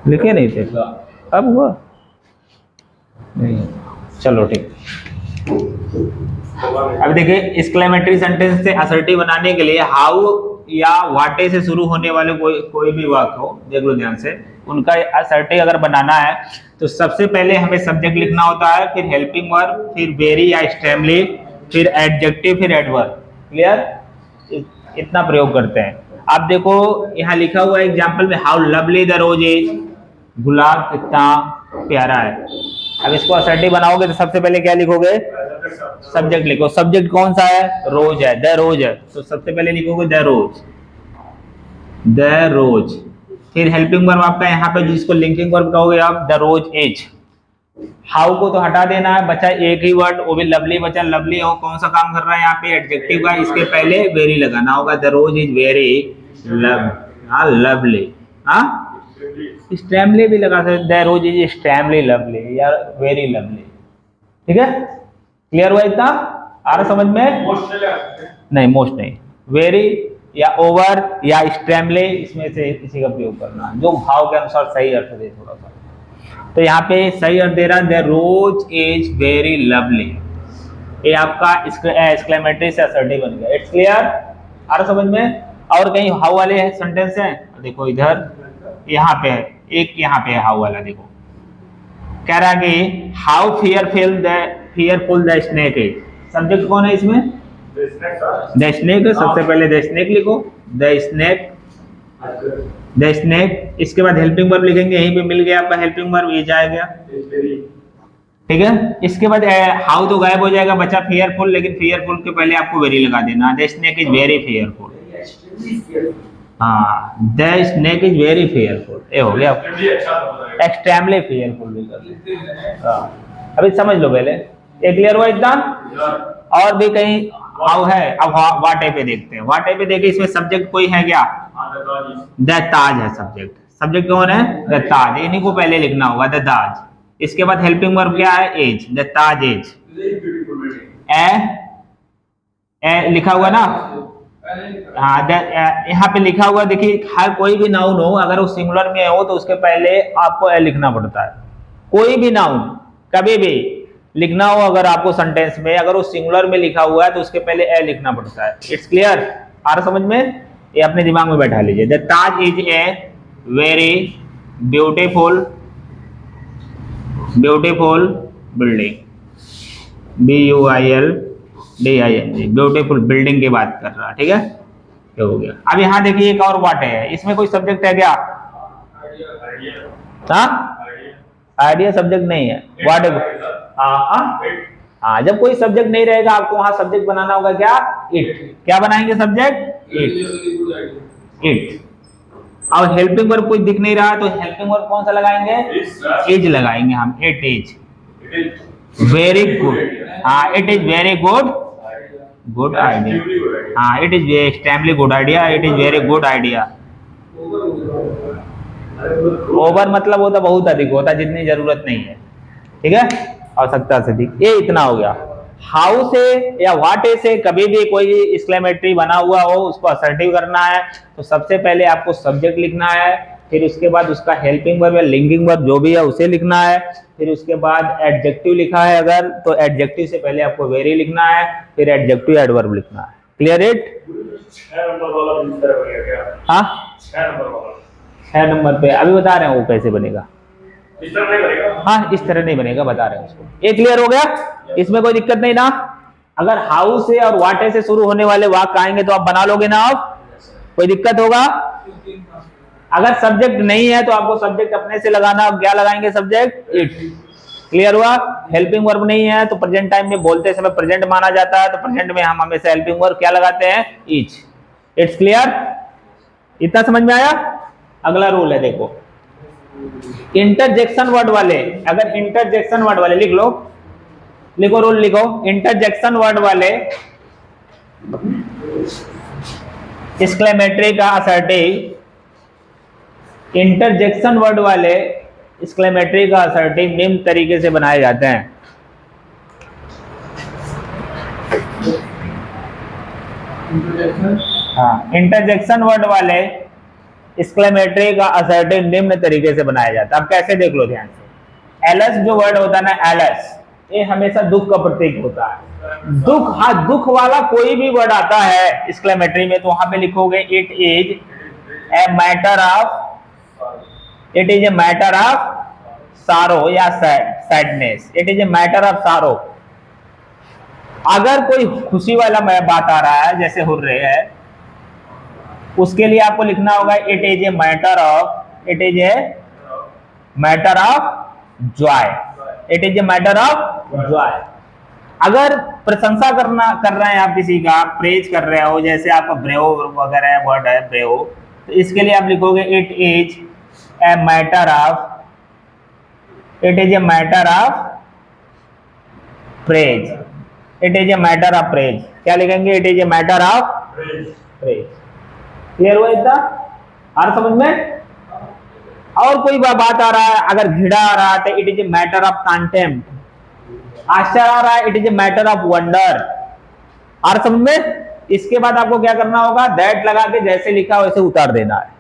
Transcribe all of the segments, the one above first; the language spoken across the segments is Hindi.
लिखे नहीं थे, अब हुआ नहीं, चलो ठीक। अब देखिए एक्सक्लेमेटरी सेंटेंस से असर्टिव बनाने के लिए हाउ या वाटे से शुरू होने वाले कोई भी वाक्य हो, देख लो ध्यान से, उनका असर्टिव अगर बनाना है तो सबसे पहले हमें सब्जेक्ट लिखना होता है, फिर हेल्पिंग वर्ब, फिर वेरी या एक्सट्रीमली, फिर एडजेक्टिव, फिर एडवर्ब। क्लियर? इतना प्रयोग करते हैं। आप देखो यहाँ लिखा हुआ है एग्जाम्पल में, how lovely the rose is, गुलाब कितना प्यारा है। अब इसको असर्टिव बनाओगे तो सबसे पहले क्या लिखोगे? सब्जेक्ट लिखो। सब्जेक्ट कौन सा है? रोज है, द रोज है, तो सबसे पहले लिखोगे द रोज, द रोज। फिर हेल्पिंग वर्ब आपका यहाँ पे जिसको लिंकिंग वर्ब कहोगे आप, द रोज एज। हाउ को तो हटा देना है, बचा एक ही वर्ड, वो भी लवली बचा। लवली हो कौन सा काम कर रहा है यहाँ पे? एडजेक्टिव का, इसके पहले वेरी लगाना होगा, the rose is very lovely. हाँ, स्टैमली भी लगा सकते, the rose is extremely lovely या वेरी लवली। ठीक है, क्लियर हुआ इतना? आ रहा समझ में? नहीं, मोस्ट नहीं, वेरी या ओवर या स्ट्रेमले, इसमें से किसी का प्रयोग करना जो भाव के अनुसार सही अर्थ दे थोड़ा सा। तो यहाँ पे सही अर्थ दे रहा है, the rose is very lovely. ये आपका एक्सक्लेमेटरी से असर्टिव बन गया। It's clear? आ रहा समझ में? और कहीं हाउ वाले सेंटेंस है? देखो इधर, यहाँ पे है एक, यहाँ पे है हाउ वाला। देखो कह रहा है कि how fearful the snake is. Subject कौन है इसमें? The snake. सबसे पहले द स्नेक लिखो, द स्नेक, द स्नेक। इसके बाद हेल्पिंग वर्ब लिखेंगे, यहीं पे मिल गया आपका हेल्पिंग वर्ब, ये जाएगा। ठीक है, इसके बाद हाउ तो गायब हो जाएगा, बचा fearful, लेकिन fearful के पहले आपको वेरी लगा देना, the snake is very fearful। हाँ, the snake is very fearful, ये हो गया। एक्सट्रीमली fearful भी कर लेते। अभी समझ लो पहले, ये क्लियर हुआ इतना? और भी कहीं हाउ है? अब वाटे पे देखते हैं। वाटे पे देखे, इसमें सब्जेक्ट कोई है क्या? द ताज है सब्जेक्ट। सब्जेक्ट कौन है? द ताज, इन्हीं को पहले लिखना होगा, द ताज। इसके बाद हेल्पिंग वर्ब क्या है? As, the Taj as. A लिखा हुआ ना? हाँ, यहाँ पे लिखा हुआ देखिए, हर कोई भी नाउन हो अगर वो सिंगुलर में हो तो उसके पहले आपको ए लिखना पड़ता है। कोई भी नाउन कभी भी लिखना हो अगर आपको सेंटेंस में, अगर वो सिंगुलर में लिखा हुआ है तो उसके पहले ए लिखना पड़ता है। It's clear? आ रहा समझ में? ये अपने दिमाग में बैठा लीजिए। The Taj is a very beautiful building, BUILDING, beautiful building की बात कर रहा है। ठीक है, ये हो गया। अब यहाँ देखिए एक और वाट है, इसमें कोई सब्जेक्ट है क्या? हाँ, आइडिया सब्जेक्ट नहीं है, वाट हाँ, जब कोई सब्जेक्ट नहीं रहेगा आपको वहां सब्जेक्ट बनाना होगा क्या? इट। क्या बनाएंगे सब्जेक्ट? इट। और हेल्पिंग वर्ब कोई दिख नहीं रहा तो हेल्पिंग वर्ब कौन सा लगाएंगे? इज लगाएंगे हम। It is very good. हाँ, it is very good idea. हाँ, it is extremely good idea, it is very good idea. Over मतलब होता बहुत अधिक होता, जितनी जरूरत नहीं है। ठीक है, आवश्यकता से अधिक। ये इतना हो गया। हाउ से या वाटे से कभी भी कोई एक्सक्लेमेटरी बना हुआ हो उसको असर्टिव करना है तो सबसे पहले आपको सब्जेक्ट लिखना है, फिर उसके बाद उसका हेल्पिंग वर्ब या लिंकिंग वर्ब जो भी है उसे लिखना है, फिर उसके बाद एडजेक्टिव लिखा है अगर तो एडजेक्टिव से पहले आपको वेरी लिखना है, फिर एडजेक्टिव एडवर्ब लिखना है। Clear it? 6 नंबर पे अभी बता रहे हैं वो कैसे बनेगा। इस तरह नहीं बनेगा। हाँ, इस तरह नहीं बनेगा, बता रहे हैं उसको। ये क्लियर हो गया? इसमें कोई दिक्कत नहीं ना? अगर हाउ से और वाटे से शुरू होने वाले वाक्य आएंगे तो आप बना लोगे ना? आप कोई दिक्कत होगा? अगर सब्जेक्ट नहीं है तो आपको सब्जेक्ट अपने से लगाना। क्या लगाएंगे? Subject it. क्लियर हुआ? हेल्पिंग वर्ब नहीं है तो प्रेजेंट टाइम में बोलते समय प्रेजेंट माना जाता है, तो प्रेजेंट में हम हमेशा हेल्पिंग वर्ब क्या लगाते हैं? इच। It's clear? इतना समझ में आया? अगला रूल है, देखो इंटरजेक्शन वर्ड वाले, अगर इंटरजेक्शन वर्ड वाले लिखो रूल लिखो। इंटरजेक्शन वर्ड वाले एक्सक्लेमेटरी का असर्टिव, इंटरजेक्शन वर्ड वाले एक्सक्लेमेटरी का असर्टिव निम्न तरीके से बनाए जाते हैं। हाँ, इंटरजेक्शन वर्ड वाले एक्सक्लेमेटरी का असर्टिव निम्न तरीके से बनाया जाता है। अब कैसे देख लो ध्यान से। एलएस जो वर्ड होता है ना, एलएस, ये हमेशा दुख का प्रतीक होता है। दुख, हाँ, दुख वाला कोई भी वर्ड आता है एक्सक्लेमेटरी में तो वहां पे लिखोगे it is a matter of, it is a matter of sorrow या sadness, it is a matter of sorrow. अगर कोई खुशी वाला बात आ रहा है जैसे हुर्रे है, उसके लिए आपको लिखना होगा it is a matter of, it is a matter of joy, it is a matter of Joy. अगर प्रशंसा कर रहे हैं आप किसी का, प्रेज कर रहे हो, जैसे आपका ब्रेव वगैरह वर्ड है ब्रेव, तो इसके लिए आप लिखोगे it is a matter of, it is a matter of praise, it is a matter of praise. क्या लिखेंगे? It is a matter of praise. Clear हुआ इतना? आ रहा समझ में? और कोई बात आ रहा है, अगर घिड़ा आ रहा है तो it is a matter of contempt, आश्चर्य आ रहा है it is a matter of wonder. आ रहा समझ में? इसके बाद आपको क्या करना होगा, दैट लगा के जैसे लिखा वैसे उतार देना है।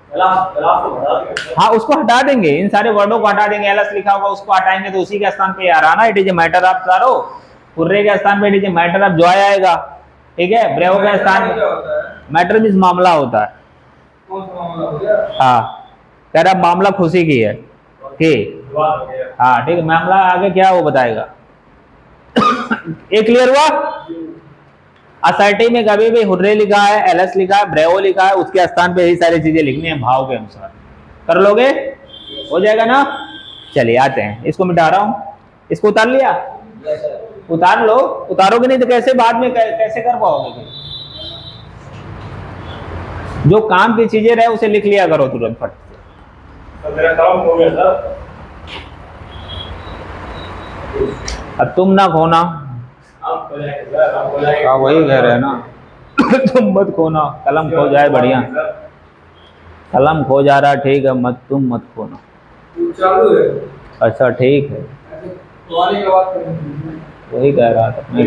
हाँ, उसको हटा देंगे, इन सारे वर्डों को हटा देंगे। एलएस लिखा होगा उसको हटाएंगे तो उसी के स्थान पे आ रहा ना, it is a matter of सारो। हुर्रे के स्थान पे it is a matter of Joy आएगा। ठीक है, ब्रेव के स्थान पे मैटर मींस मामला होता है। हाँ, कह रहा मामला खुशी की है कि, हाँ ठीक है, मामला आगे क्या वो बताएगा। ये क्लियर हुआ? असर्टिव में कभी भी हुर्रे लिखा है, एलएस लिखा है, ब्रेवो लिखा है, उसके स्थान पे यही सारी चीजें लिखनी है भाव के अनुसार। कर लोगे? हो जाएगा ना? चलिए आते हैं, इसको मिटा रहा हूं। इसको उतार लिया? उतार लो। उतारोगे नहीं तो कैसे बाद में कैसे कर पाओगे? जो काम की चीजें रहे उसे लिख लिया करो तुरंत फट से। मेरा काम हो गया सर। अब तुम ना खोना, वही कह रहे हैं ना। तुम मत खोना, कलम खो जाए बढ़िया, कलम खो जा रहा ठीक है, मत तुम मत खोना। चालू है। अच्छा ठीक है, वही कह रहा था मैं।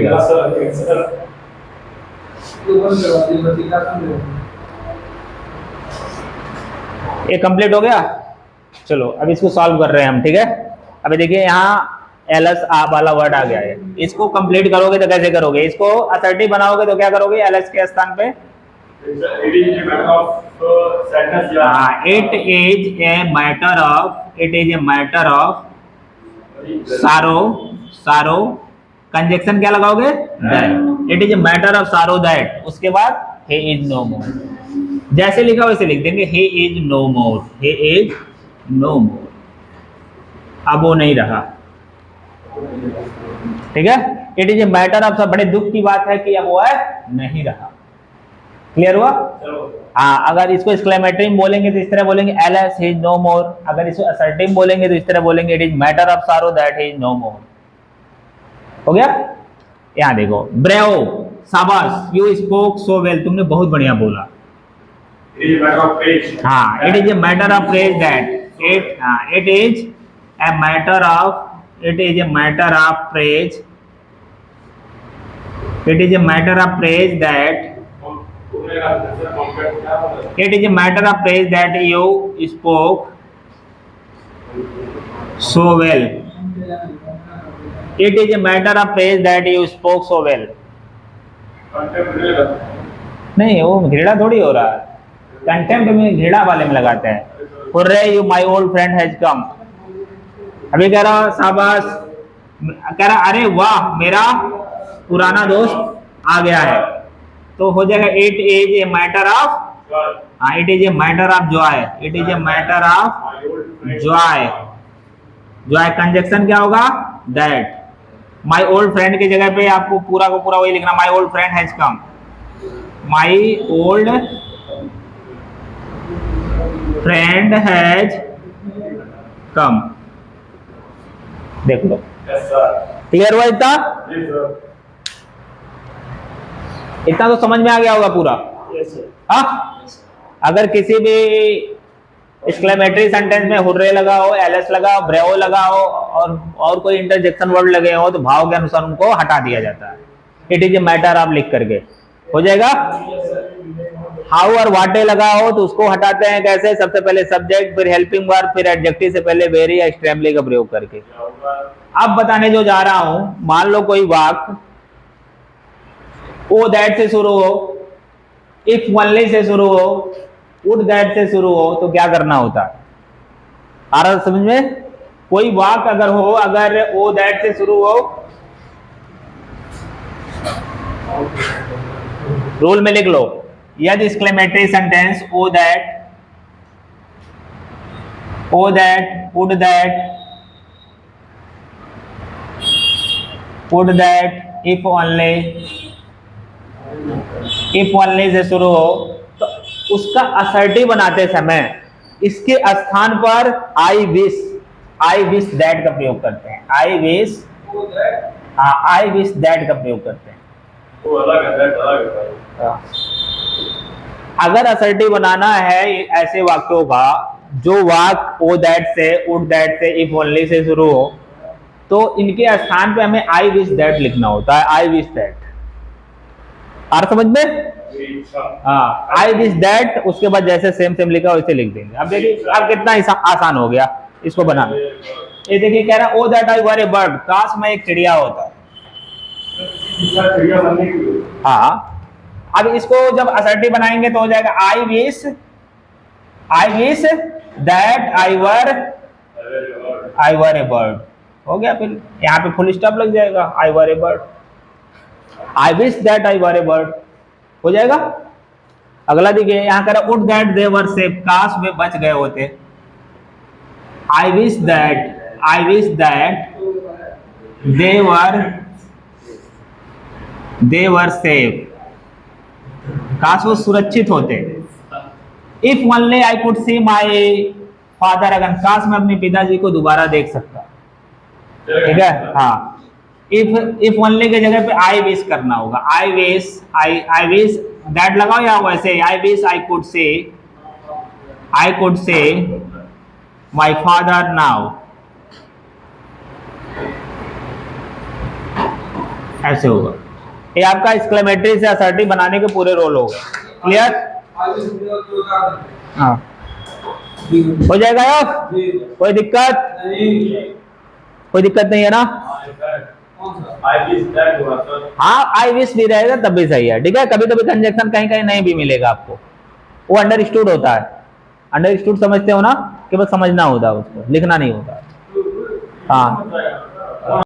ये कंप्लीट हो गया। चलो अब इसको सॉल्व कर रहे हैं हम। ठीक है, अभी देखिए यहाँ एलएस आप वाला वर्ड आ गया है। इसको कंप्लीट करोगे तो कैसे करोगे? इसको असर्टिव बनाओगे तो क्या करोगे? एलएस के स्थान पे it is a matter of, it is a matter of सारो, सारो कंजक्शन क्या लगाओगे? That. It is a matter of sorrow that, उसके बाद ही इज नो मोर। जैसे लिखा वैसे लिख देंगे, he is no more, he is no more. अब वो नहीं रहा। ठीक है, it is a matter of, बड़े दुख की बात है कि अब वो है नहीं रहा। क्लियर हुआ? हाँ, अगर इसको एक्सक्लेमेटरी में बोलेंगे तो इस तरह बोलेंगे alas he is no more. अगर इसको असर्टिव में बोलेंगे तो इस तरह बोलेंगे it is matter of sorrow that he is no more. हो गया? यहाँ देखो, ब्रेव, शाबाश, यू स्पोक सो वेल, तुमने बहुत बढ़िया बोला। हाँ, it is a matter of praise that, it is a matter of, it is a matter of praise, it is a matter of praise that, it is a matter of praise that you spoke so well, it is a matter of praise that you spoke so well। नहीं, वो घृणा थोड़ी हो रहा है, कंटेम्प्ट में घृणा वाले में लगाते हैं। Hurray you my old friend has come. अभी कह रहा शाबाश, कह रहा अरे वाह मेरा पुराना दोस्त आ गया है, तो हो जाएगा it is a matter of, हाँ it is a matter of joy, it is a matter of joy. Joy conjunction क्या होगा? दैट। माय ओल्ड फ्रेंड की जगह पे आपको पूरा को पूरा वही लिखना, my old friend has come, my old friend has come. देख लो, क्लियर हुआ इतना? इतना तो समझ में आ गया होगा पूरा। हाँ, अगर किसी भी एक्सक्लेमेटरी सेंटेंस में हुर्रे लगाओ, एलएस लगाओ, ब्रेवो लगाओ और कोई इंटरजेक्शन वर्ड लगे हो तो भाव के अनुसार उनको हटा दिया जाता है। इट इज ए मैटर आप लिख करके हो जाएगा। हाउ और वाटे लगा हो तो उसको हटाते हैं कैसे? सबसे पहले सब्जेक्ट, फिर हेल्पिंग वर्ब, फिर एडजेक्टिव से पहले वेरी या एक्सट्रीमली का प्रयोग करके। अब बताने जो जा रहा हूं, मान लो कोई वाक्य ओ दैट से शुरू हो, इफ ओनली से शुरू हो, वुड दैट से शुरू हो, तो क्या करना होता है? आ रहा समझ में? कोई वाक्य अगर हो, अगर ओ दैट से शुरू हो, रूल में लिख लो, यदि exclamatory sentence O that, would that, if only से शुरू हो, तो उसका असर्टिव बनाते समय इसके स्थान पर आई विश दैट का प्रयोग करते हैं। आई विश दैट का प्रयोग करते हैं। वो अलग है, that अलग है। अगर असर्टिव बनाना है ऐसे वाक्यों का, जो वाक्य ओ दैट से, वुड दैट से, इफ ओनली से शुरू हो, तो इनके स्थान पे हमें आई विश दैट लिखना होता है। आई विश दैट, आ समझ में? हाँ, आई विश दैट, उसके बाद जैसे सेम लिखा वैसे लिख देंगे। अब देखिए अब कितना आसान हो गया इसको बनाना। ये देखिए कह रहा है ओ that I were a bird, काश मैं एक चिड़िया होता। चिड़िया बनने की। हाँ, अब इसको जब असर्टिव बनाएंगे तो हो जाएगा I wish that I were a bird. हो गया, फिर यहाँ पे फुल स्टॉप लग जाएगा, I were a bird. I wish that I were a bird हो जाएगा। अगला देखिए, यहाँ कह रहा would that they were safe, काश वे बच गए होते। I wish that they were safe, काश वो सुरक्षित होते। If only I could see my father again, काश मैं अपने पिताजी को दोबारा देख सकता। ठीक है, हाँ। इफ ओनली के जगह पे आई विश करना होगा। आई विश दैट लगाओ या वैसे I wish I could say my father now, ऐसे होगा। ये आपका एक्सक्लेमेटरी से असर्टिव बनाने के पूरे रोल हो गए। क्लियर? हाँ, हो जाएगा यार, कोई दिक्कत नहीं है ना? हाँ, आई विश भी रहेगा तब भी सही है। ठीक है, कभी कभी कंजक्शन कहीं कहीं नहीं भी मिलेगा आपको, वो अंडरस्टूड होता है। अंडरस्टूड समझते हो ना, कि बस समझना होता है, उसको लिखना नहीं होता। हाँ,